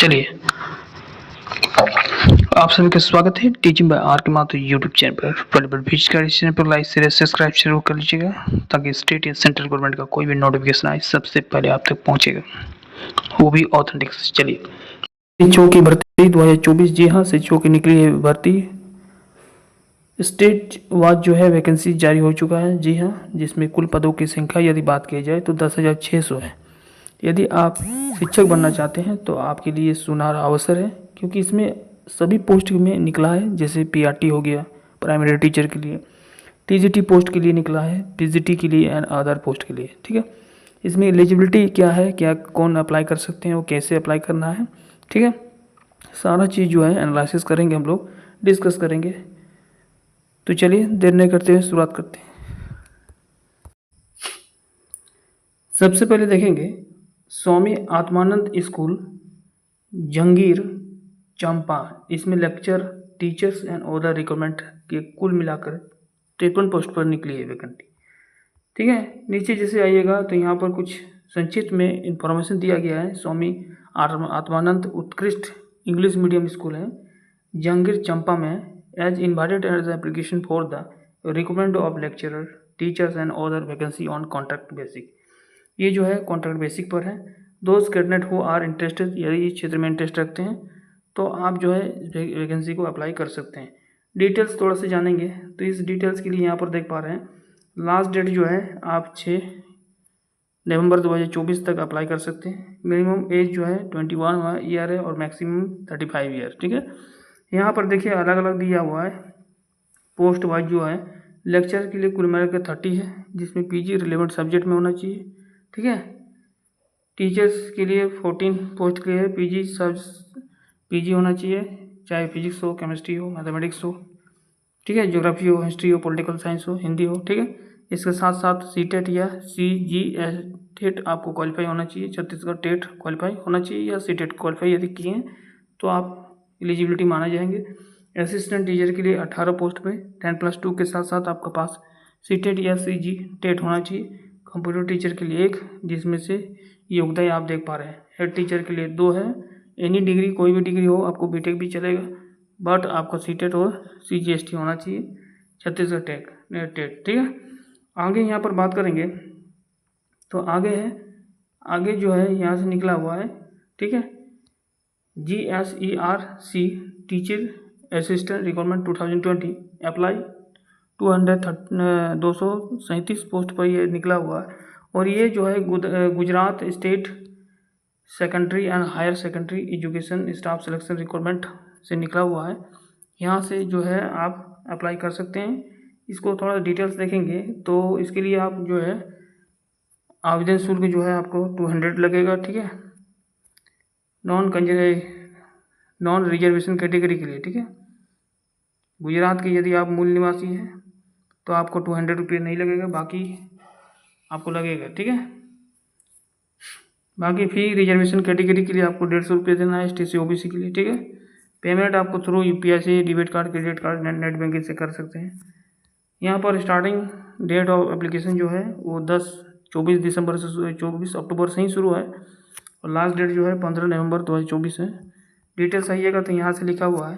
चलिए, आप सभी का स्वागत है टीचिंग बाय आर के माथुर यूट्यूब चैनल पर विजिट कर इस चैनल पर लाइक शेयर सब्सक्राइब जरूर कर लीजिएगा ताकि स्टेट या सेंट्रल गवर्नमेंट का कोई भी नोटिफिकेशन आए सबसे पहले आप तक पहुंचेगा, वो भी ऑथेंटिक। चलिए, शिक्षकों की भर्ती 2024, जी हाँ, शिक्षकों की निकली है भर्ती। स्टेट वाइज जो है वैकेंसी जारी हो चुका है, जी हाँ, जिसमें कुल पदों की संख्या यदि बात की जाए तो 10,600 है। यदि आप शिक्षक बनना चाहते हैं तो आपके लिए सुनहरा अवसर है, क्योंकि इसमें सभी पोस्ट में निकला है, जैसे पीआरटी हो गया प्राइमरी टीचर के लिए, टीजीटी पोस्ट के लिए निकला है, पीजीटी के लिए एंड अदर पोस्ट के लिए। ठीक है, इसमें एलिजिबिलिटी क्या है, क्या कौन अप्लाई कर सकते हैं, वो कैसे अप्लाई करना है, ठीक है, सारा चीज़ जो है एनालिसिस करेंगे, हम लोग डिस्कस करेंगे। तो चलिए देर नहीं करते हुए शुरुआत करते हैं। सबसे पहले देखेंगे स्वामी आत्मानंद स्कूल जंगीर चंपा, इसमें lecture teachers and other requirement के कुल मिलाकर 53 पोस्ट पर निकली है वैकेंसी। ठीक है, नीचे जैसे आइएगा तो यहाँ पर कुछ संक्षिप्त में इंफॉर्मेशन दिया गया है। स्वामी आत्मानंद उत्कृष्ट इंग्लिश मीडियम स्कूल है जंगीर चंपा में as invited as application for the requirement of lecturer teachers and other vacancy on contract basic. ये जो है कॉन्ट्रैक्ट बेसिक पर है। दोस्त कैंडिडेट हु आर इंटरेस्टेड, यदि इस क्षेत्र में इंटरेस्ट रखते हैं तो आप जो है वैकेंसी को अप्लाई कर सकते हैं। डिटेल्स थोड़ा सा जानेंगे तो इस डिटेल्स के लिए यहाँ पर देख पा रहे हैं, लास्ट डेट जो है आप 6 नवंबर 2024 तक अप्लाई कर सकते हैं। मिनिमम एज जो है 21 ईयर है और मैक्सिमम 35 ईयर। ठीक है, यहाँ पर देखिए अलग अलग दिया हुआ है पोस्ट वाइज जो है। लेक्चर के लिए कुल मिलाकर 30 है, जिसमें पीजी रिलेवेंट सब्जेक्ट में होना चाहिए। ठीक है, टीचर्स के लिए 14 पोस्ट के लिए पीजी होना चाहिए, चाहे फिजिक्स हो, केमिस्ट्री हो, मैथमेटिक्स हो, ठीक है, ज्योग्राफी हो, हिस्ट्री हो, पॉलिटिकल साइंस हो, हिंदी हो। ठीक है, इसके साथ साथ सीटेट या सीजीएस टेट आपको क्वालिफाई होना चाहिए, छत्तीसगढ़ टेट क्वालिफाई होना चाहिए या सीटेट क्वालिफाई यदि किए हैं तो आप एलिजिबिलिटी माना जाएंगे। असिस्टेंट टीचर के लिए 18 पोस्ट पे 10+2 के साथ साथ आपके पास सीटेट या सीजी टेट होना चाहिए। कंप्यूटर टीचर के लिए 1, जिसमें से योग्यता आप देख पा रहे हैं। हेड टीचर के लिए 2 है। एनी डिग्री, कोई भी डिग्री हो, आपको बीटेक भी चलेगा, बट आपको सीटेट और सीजीएसटी होना चाहिए, छत्तीसगढ़ टेट। ठीक है, आगे यहाँ पर बात करेंगे तो आगे जो है यहाँ से निकला हुआ है। ठीक है, GSERC teacher assistant requirement 2020 apply 237 post पर ये निकला हुआ है। और ये जो है Gujarat state secondary and higher secondary education staff selection requirement से निकला हुआ है। यहाँ से जो है आप अप्लाई कर सकते हैं। इसको थोड़ा डिटेल्स देखेंगे तो इसके लिए आप जो है आवेदन शुल्क जो है आपको 200 लगेगा। ठीक है, नॉन रिजर्वेशन कैटेगरी के लिए। ठीक है, गुजरात के यदि आप मूल निवासी हैं तो आपको 200 रुपये नहीं लगेगा, बाकी आपको लगेगा। ठीक है, बाकी फी रिजर्वेशन कैटेगरी के लिए आपको 150 रुपये देना है, ST OBC के लिए। ठीक है, पेमेंट आपको थ्रू UPI से, debit card, credit card, net banking से कर सकते हैं। यहाँ पर स्टार्टिंग डेट ऑफ एप्लीकेशन जो है वो 24 दिसंबर से 24 अक्टूबर से ही शुरू है और लास्ट डेट जो है 15 नवंबर 2024 है। डिटेल्स आइएगा तो यहाँ से लिखा हुआ है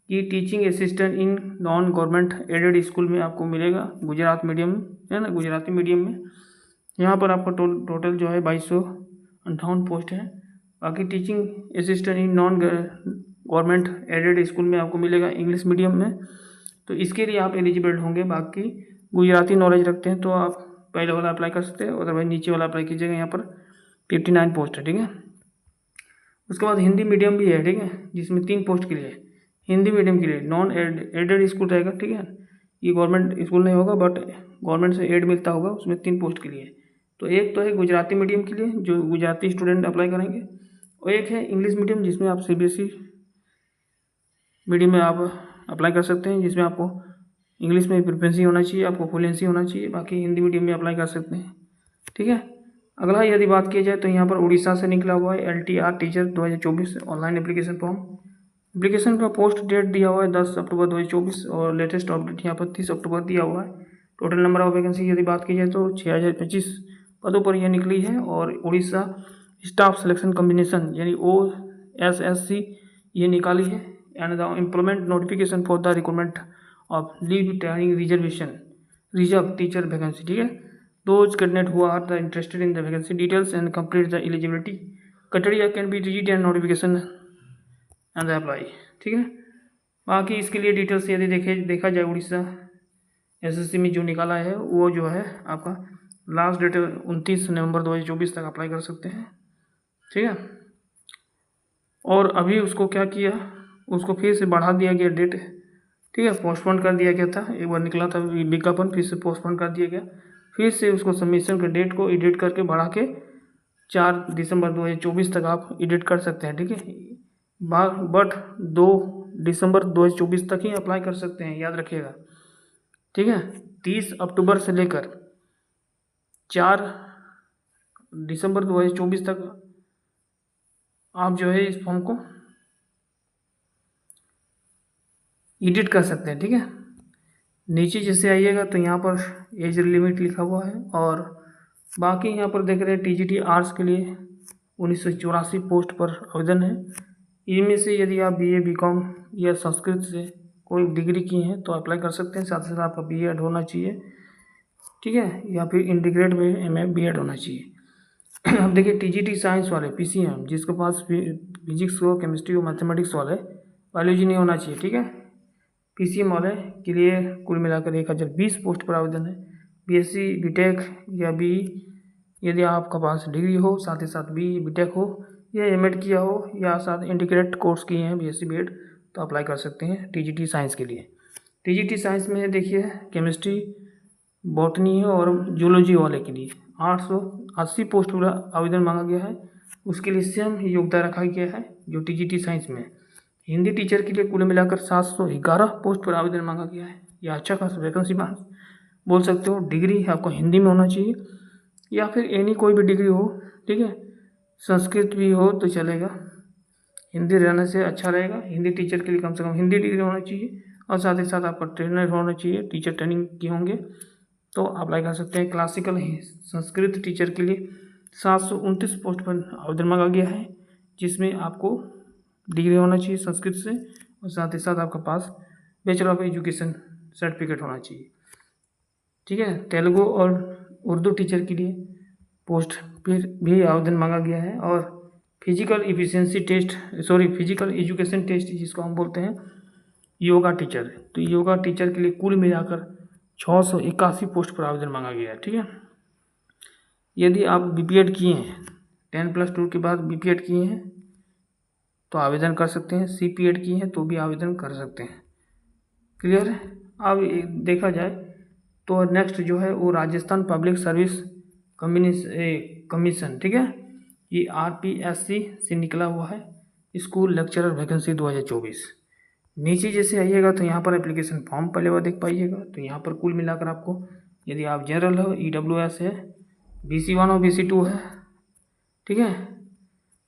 कि teaching assistant in non government aided school में आपको मिलेगा, गुजरात मीडियम है ना, गुजराती मीडियम में। यहाँ पर आपका टोटल जो है 2258 पोस्ट है। बाकी teaching assistant in non government aided school में आपको मिलेगा इंग्लिश मीडियम में, तो इसके लिए आप एलिजिबल होंगे। बाकी गुजराती नॉलेज रखते हैं तो आप पहले वाला अप्लाई कर सकते हैं, अदरवाइज नीचे वाला अप्लाई कीजिएगा। यहाँ पर 59 पोस्ट है। ठीक है, उसके बाद हिंदी मीडियम भी है। ठीक है, जिसमें 3 पोस्ट के लिए है। हिंदी मीडियम के लिए नॉन एडेड स्कूल रहेगा। ठीक है, ये गवर्नमेंट स्कूल नहीं होगा बट गवर्नमेंट से एड मिलता होगा, उसमें 3 पोस्ट के लिए। तो एक तो है गुजराती मीडियम के लिए जो गुजराती स्टूडेंट अप्लाई करेंगे, और एक है इंग्लिश मीडियम जिसमें आप CBSE मीडियम में आप अप्लाई कर सकते हैं, जिसमें आपको इंग्लिश में प्रिफरेंसी होना चाहिए, आपको फ्लुएंसी होना चाहिए। बाकी हिंदी मीडियम में अप्लाई कर सकते हैं। ठीक है, अगला यदि बात की जाए तो यहाँ पर उड़ीसा से निकला हुआ है LTR teacher 2024 online application form. Application का पोस्ट डेट दिया हुआ है 10 अक्टूबर 2024 और लेटेस्ट अपडेट यहाँ पर 30 अक्टूबर दिया हुआ है। टोटल नंबर ऑफ वैकेंसी यदि बात की जाए तो 6025 पदों पर यह निकली है। और उड़ीसा स्टाफ सिलेक्शन कॉम्बिनेशन यानी SSC ये निकाली है। And the employment notification for the recruitment of leave training reserve teacher vacancy, ठीक है। Those candidate who are the interested in the vacancy details and complete the eligibility criteria can be read and notification and apply, ठीक है। बाकी इसके लिए details यदि देखा जाए उड़ीसा SSC में जो निकाला है वो जो है आपका लास्ट डेट 29 नवंबर 2024 तक अप्लाई कर सकते हैं, ठीक है। और अभी उसको क्या किया, उसको फिर से बढ़ा दिया गया डेट, ठीक है। पोस्टपोन कर दिया गया था, एक बार निकला था विज्ञापन, फिर से पोस्टपोन कर दिया गया, फिर से उसको सबमिशन के डेट को एडिट करके बढ़ा के 4 दिसंबर 2024 तक आप एडिट कर सकते हैं, ठीक है। बट 2 दिसंबर 2024 तक ही अप्लाई कर सकते हैं, याद रखिएगा, ठीक है। 30 अक्टूबर से लेकर 4 दिसंबर 2024 तक आप जो है इस फॉर्म को एडिट कर सकते हैं, ठीक है। नीचे जैसे आइएगा तो यहाँ पर एज लिमिट लिखा हुआ है, और बाकी यहाँ पर देख रहे हैं TGT आर्ट्स के लिए 1984 पोस्ट पर आवेदन है। इनमें से यदि आप BA BCom या संस्कृत से कोई डिग्री की हैं तो अप्लाई कर सकते हैं, साथ ही साथ आपका B.Ed होना चाहिए, ठीक है, या फिर इंटीग्रेट में MA B.Ed होना चाहिए। अब देखिए TGT साइंस वाले PCM जिसके पास फिजिक्स हो, केमिस्ट्री हो, मैथमेटिक्स वाले, बायोलॉजी नहीं होना चाहिए, ठीक है। PCM वाले के लिए कुल मिलाकर 1020 पोस्ट पर आवेदन है। BSc BTech या BE यदि आपका पास डिग्री हो, साथ ही साथ BE BTech हो या M.Ed किया हो या साथ इंटीग्रेट कोर्स किए हैं BSc B.Ed तो अप्लाई कर सकते हैं TGT साइंस के लिए। TGT साइंस में देखिए केमिस्ट्री, बॉटनी है, और जूलॉजी वाले के लिए 880 पोस्ट पर आवेदन मांगा गया है। उसके लिए सेम योग्यता रखा गया है जो TGT साइंस में। हिंदी टीचर के लिए कुल मिलाकर 711 पोस्ट पर आवेदन मांगा गया है। यह अच्छा खासा वैकेंसी बोल सकते हो। डिग्री आपको हिंदी में होना चाहिए या फिर एनी कोई भी डिग्री हो, ठीक है। संस्कृत भी हो तो चलेगा, हिंदी रहने से अच्छा रहेगा। हिंदी टीचर के लिए कम से कम हिंदी डिग्री होना चाहिए, और साथ ही साथ आपका ट्रेनर होना चाहिए, टीचर ट्रेनिंग किए होंगे तो अप्लाई कर सकते हैं। क्लासिकल संस्कृत टीचर के लिए 729 पोस्ट पर आवेदन मांगा गया है, जिसमें आपको डिग्री होना चाहिए संस्कृत से, और साथ ही साथ आपके पास बैचलर ऑफ एजुकेशन सर्टिफिकेट होना चाहिए, ठीक है। तेलुगु और उर्दू टीचर के लिए पोस्ट फिर भी आवेदन मांगा गया है। और फिजिकल एजुकेशन टेस्ट जिसको हम बोलते हैं योगा टीचर, तो योगा टीचर के लिए कुल मिलाकर 681 पोस्ट पर आवेदन मांगा गया है, ठीक है। यदि आप BPED किए हैं, 10+2 के बाद BPED किए हैं तो आवेदन कर सकते हैं, CPED किए हैं तो भी आवेदन कर सकते हैं, क्लियर है। अब देखा जाए तो नेक्स्ट जो है वो राजस्थान पब्लिक सर्विस कमीशन, ठीक है, ये RPSC से निकला हुआ है, स्कूल लेक्चरर वैकेंसी 2024। नीचे जैसे आइएगा तो यहाँ पर एप्लीकेशन फॉर्म पहले वो देख पाइएगा। तो यहाँ पर कुल मिलाकर आपको, यदि आप जनरल हो, EWS है, BC1 और BC2 है, ठीक है,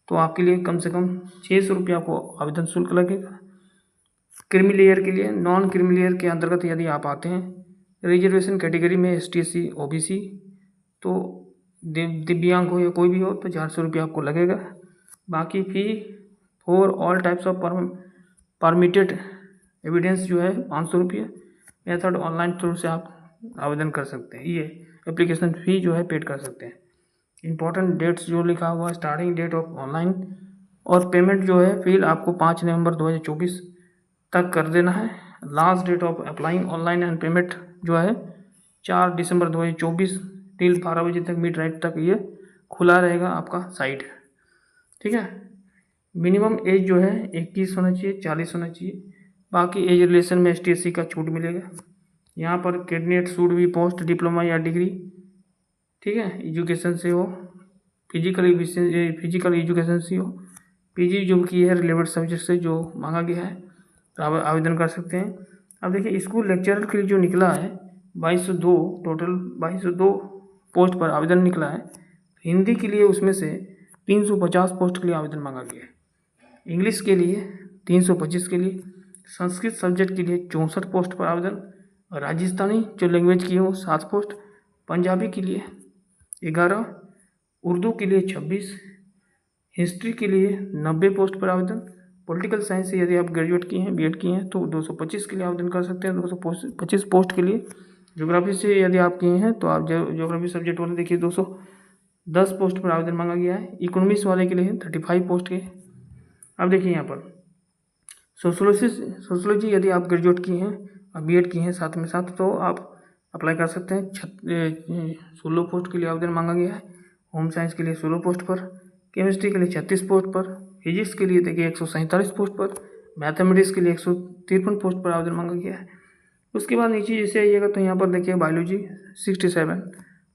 तो आपके लिए कम से कम 600 रुपये आपको आवेदन शुल्क लगेगा। क्रीमी लेयर के लिए, नॉन क्रीमी लेयर के अंतर्गत यदि आप आते हैं, रिजर्वेशन कैटेगरी में ST SC OBC, तो दिव्यांग हो या कोई भी हो तो 400 रुपये आपको लगेगा। बाकी fee for all types of permitted evidence जो है 500 रुपये। मेथड ऑनलाइन थ्रू से आप आवेदन कर सकते हैं, ये एप्लीकेशन फ़ी जो है पेड कर सकते हैं। इंपॉर्टेंट डेट्स जो लिखा हुआ है, स्टार्टिंग डेट ऑफ ऑनलाइन, और पेमेंट जो है फिर आपको 5 नवंबर 2024 तक कर देना है। Last date of applying online and payment जो है 4 दिसंबर 2024 टिल 12 बजे तक, मिड नाइट तक ये खुला रहेगा आपका साइट, ठीक है। मिनिमम एज जो है 21 होना चाहिए, 40 होना चाहिए। बाकी एज रिलेशन में ST SC का छूट मिलेगा। यहाँ पर कैंडिडेट शुड भी पोस्ट डिप्लोमा या डिग्री, ठीक है, एजुकेशन से हो, फिजिकल एजुकेशन से हो, PG जो की है रिलेवेंट सब्जेक्ट से जो मांगा गया है तो आप आवेदन कर सकते हैं। अब देखिए स्कूल लेक्चरर के लिए जो निकला है 2202, टोटल 2202 पोस्ट पर आवेदन निकला है। हिंदी के लिए उसमें से 350 पोस्ट के लिए आवेदन मांगा गया है, इंग्लिश के लिए 325 के लिए, संस्कृत सब्जेक्ट के लिए 64 पोस्ट पर आवेदन, और राजस्थानी जो लैंग्वेज की हो 7 पोस्ट, पंजाबी के लिए 11, उर्दू के लिए 26, हिस्ट्री के लिए 90 पोस्ट पर आवेदन। पॉलिटिकल साइंस से यदि आप ग्रेजुएट किए हैं, बीएड किए हैं, तो 225 के लिए आवेदन कर सकते हैं, 225 पोस्ट के लिए। ज्योग्राफी से यदि आप किए हैं तो आप ज्योग्राफी सब्जेक्ट वाले देखिए 210 पोस्ट पर आवेदन मांगा गया है। इकोनॉमिक्स वाले के लिए 35 पोस्ट के। अब देखिए यहाँ पर सोशोलॉजी यदि आप ग्रेजुएट किए हैं और बीएड किए हैं साथ में साथ, तो आप अप्लाई कर सकते हैं। 16 पोस्ट के लिए आवेदन मांगा गया है। होम साइंस के लिए 16 पोस्ट पर, केमिस्ट्री के लिए 36 पोस्ट पर, फिजिक्स के लिए देखिए 147 पोस्ट पर, मैथमेटिक्स के लिए 153 पोस्ट पर आवेदन मांगा गया है। उसके बाद नीचे जैसे आइएगा तो यहाँ पर देखिए बायोलॉजी 67,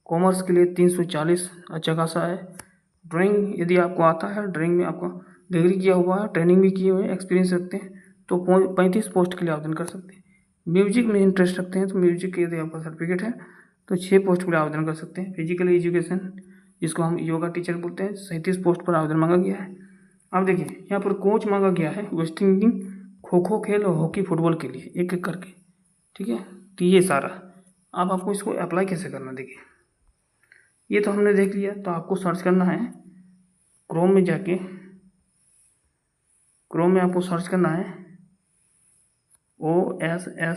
कॉमर्स के लिए 340, अच्छा खासा है। ड्राइंग यदि आपको आता है, ड्राइंग में आपको डिग्री किया हुआ है, ट्रेनिंग भी किए हुए हैं, एक्सपीरियंस रखते हैं, तो 35 पोस्ट के लिए आवेदन कर सकते हैं। म्यूजिक में इंटरेस्ट रखते हैं तो म्यूजिक के यदि आपका सर्टिफिकेट है तो 6 पोस्ट के लिए आवेदन कर सकते हैं। फिजिकल एजुकेशन जिसको हम योगा टीचर बोलते हैं, 37 पोस्ट पर आवेदन मांगा गया है। अब देखिए यहाँ पर कोच मांगा गया है वेस्ट इंडीज खो खो खेल और हॉकी फुटबॉल के लिए, एक एक करके, ठीक है। तो ये सारा अब आपको इसको अप्लाई कैसे करना, देखिए ये तो हमने देख लिया। तो आपको सर्च करना है क्रोम में जाके, क्रोम में आपको सर्च करना है ossc.org.in।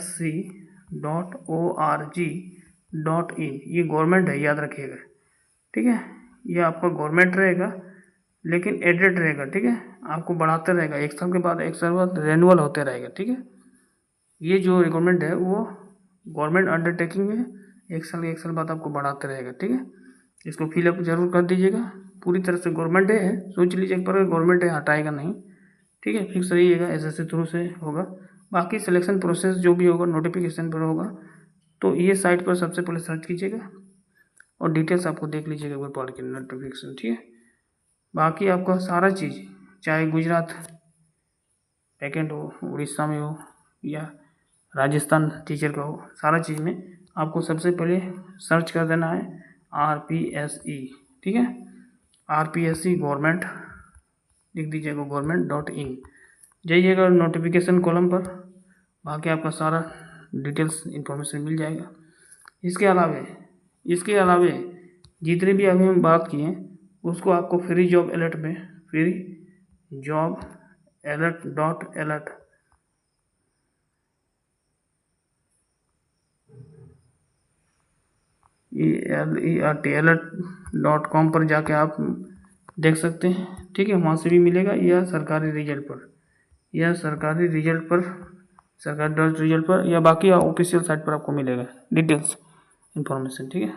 ये गवर्नमेंट है, याद रखिएगा, ठीक है। ये आपका गवर्नमेंट रहेगा लेकिन एडेड रहेगा, ठीक है। आपको बढ़ाते रहेगा, 1 साल के बाद 1 साल बाद रेनुअल होते रहेगा, ठीक है। ये जो रिक्वायरमेंट है वो गवर्नमेंट अंडरटेकिंग है, 1 साल बाद आपको बढ़ाते रहेगा, ठीक है। इसको फिलअप जरूर कर दीजिएगा। पूरी तरह से गवर्नमेंट है, सोच लीजिए पर गवर्नमेंट है, हटाएगा नहीं, ठीक है। फिक्स रहिएगा, एसएससी थ्रू से होगा। बाकी सिलेक्शन प्रोसेस जो भी होगा नोटिफिकेशन पर होगा। तो ये साइट पर सबसे पहले सर्च कीजिएगा और डिटेल्स आपको देख लीजिएगा एक बार पढ़ के नोटिफिकेशन, ठीक है। बाकी आपका सारा चीज़, चाहे गुजरात वैकेंट हो, उड़ीसा में हो या राजस्थान टीचर का हो, सारा चीज़ में आपको सबसे पहले सर्च कर देना है RPSE, ठीक है। RPSE गवर्नमेंट लिख दीजिएगा, government.in। जाइएगा नोटिफिकेशन कॉलम पर, बाकी आपका सारा डिटेल्स इन्फॉर्मेशन मिल जाएगा। इसके अलावे जितने भी अभी हम बात किए उसको आपको फ्री जॉब अलर्ट में, फ्री जॉब alert alert.com पर जाके आप देख सकते हैं, ठीक है। वहाँ से भी मिलेगा, या सरकारी रिजल्ट पर या बाकी ऑफिशियल साइट पर आपको मिलेगा डिटेल्स इन्फॉर्मेशन, ठीक है।